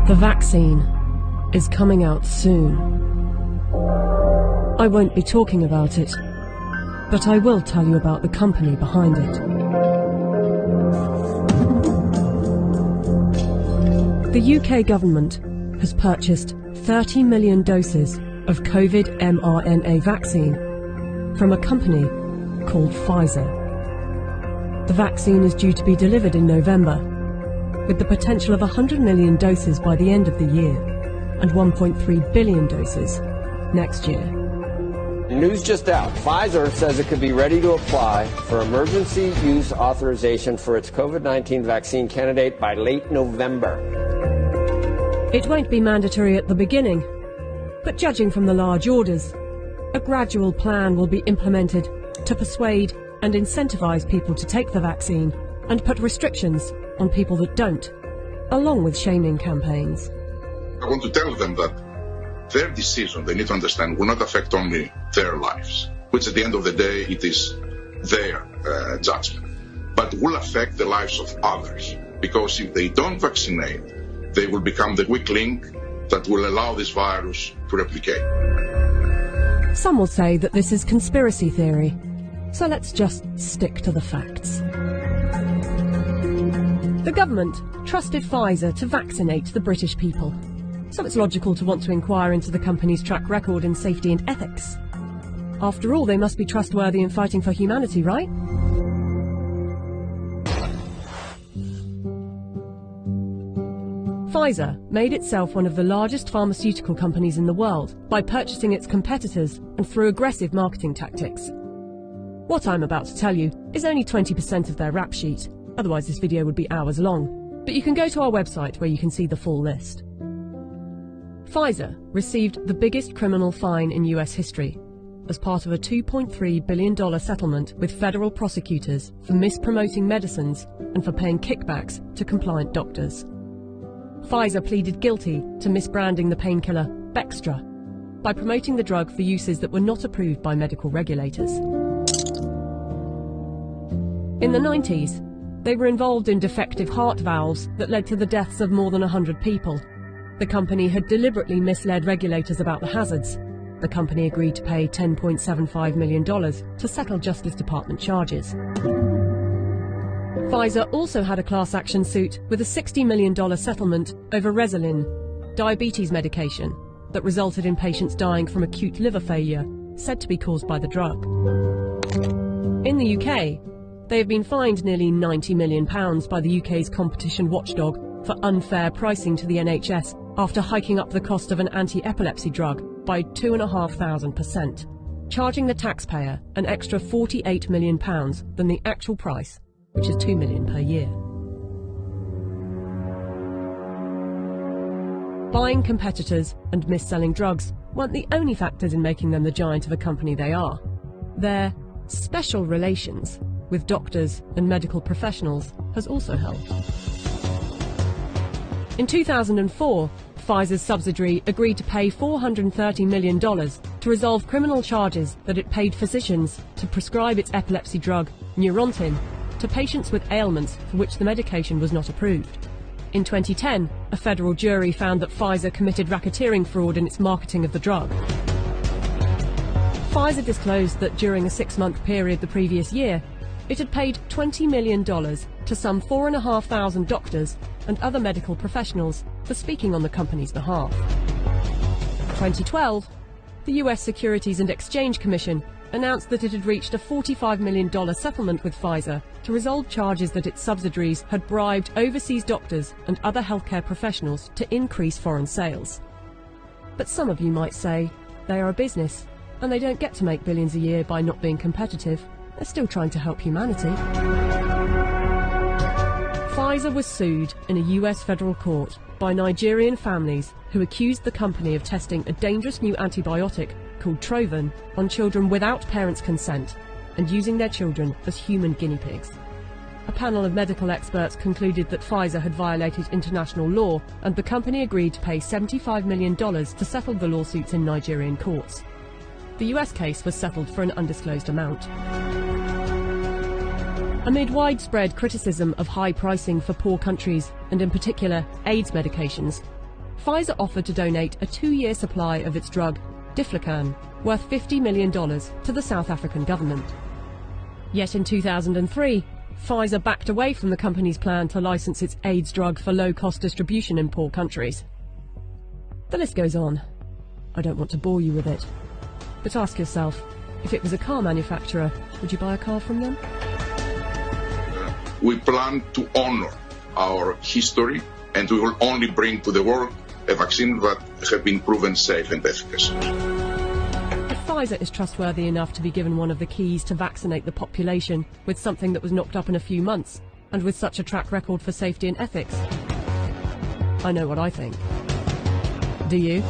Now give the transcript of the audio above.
The vaccine is coming out soon. I won't be talking about it, but I will tell you about the company behind it. The UK government has purchased 30 million doses of COVID mRNA vaccine from a company called Pfizer. The vaccine is due to be delivered in November, with the potential of 100 million doses by the end of the year and 1.3 billion doses next year. News just out. Pfizer says it could be ready to apply for emergency use authorization for its COVID-19 vaccine candidate by late November. It won't be mandatory at the beginning, but judging from the large orders, a gradual plan will be implemented to persuade and incentivize people to take the vaccine and put restrictions on people that don't, along with shaming campaigns. I want to tell them that their decision, they need to understand, will not affect only their lives, which at the end of the day, it is their judgment, but will affect the lives of others. Because if they don't vaccinate, they will become the weak link that will allow this virus to replicate. Some will say that this is conspiracy theory, so let's just stick to the facts. The government trusted Pfizer to vaccinate the British people, so it's logical to want to inquire into the company's track record in safety and ethics. After all, they must be trustworthy in fighting for humanity, right? Pfizer made itself one of the largest pharmaceutical companies in the world by purchasing its competitors and through aggressive marketing tactics. What I'm about to tell you is only 20% of their rap sheet, otherwise this video would be hours long, but you can go to our website where you can see the full list. Pfizer received the biggest criminal fine in US history as part of a $2.3 billion settlement with federal prosecutors for mispromoting medicines and for paying kickbacks to compliant doctors. Pfizer pleaded guilty to misbranding the painkiller Bextra by promoting the drug for uses that were not approved by medical regulators. In the 90s, they were involved in defective heart valves that led to the deaths of more than 100 people. The company had deliberately misled regulators about the hazards. The company agreed to pay $10.75 million to settle Justice Department charges. Pfizer also had a class action suit with a $60 million settlement over Resolin, diabetes medication, that resulted in patients dying from acute liver failure, said to be caused by the drug. In the UK, they have been fined nearly £90 million by the UK's competition watchdog for unfair pricing to the NHS after hiking up the cost of an anti-epilepsy drug by 2,500%, charging the taxpayer an extra £48 million than the actual price, which is $2 million per year. Buying competitors and mis-selling drugs weren't the only factors in making them the giant of a company they are. Their special relations with doctors and medical professionals has also helped. In 2004, Pfizer's subsidiary agreed to pay $430 million to resolve criminal charges that it paid physicians to prescribe its epilepsy drug, Neurontin, to patients with ailments for which the medication was not approved. In 2010, a federal jury found that Pfizer committed racketeering fraud in its marketing of the drug. Pfizer disclosed that during a 6-month period the previous year, it had paid $20 million to some 4,500 doctors and other medical professionals for speaking on the company's behalf. In 2012, the US Securities and Exchange Commission announced that it had reached a $45 million settlement with Pfizer to resolve charges that its subsidiaries had bribed overseas doctors and other healthcare professionals to increase foreign sales. But some of you might say they are a business and they don't get to make billions a year by not being competitive. They're still trying to help humanity. Pfizer was sued in a US federal court by Nigerian families who accused the company of testing a dangerous new antibiotic called Trovan on children without parents' consent and using their children as human guinea pigs. A panel of medical experts concluded that Pfizer had violated international law, and the company agreed to pay $75 million to settle the lawsuits in Nigerian courts. The US case was settled for an undisclosed amount. Amid widespread criticism of high pricing for poor countries, and in particular AIDS medications, Pfizer offered to donate a 2-year supply of its drug, Diflucan, worth $50 million to the South African government. Yet in 2003, Pfizer backed away from the company's plan to license its AIDS drug for low-cost distribution in poor countries. The list goes on. I don't want to bore you with it. But ask yourself, if it was a car manufacturer, would you buy a car from them? We plan to honor our history, and we will only bring to the world a vaccine that has been proven safe and efficacious. If Pfizer is trustworthy enough to be given one of the keys to vaccinate the population with something that was knocked up in a few months, and with such a track record for safety and ethics, I know what I think. Do you?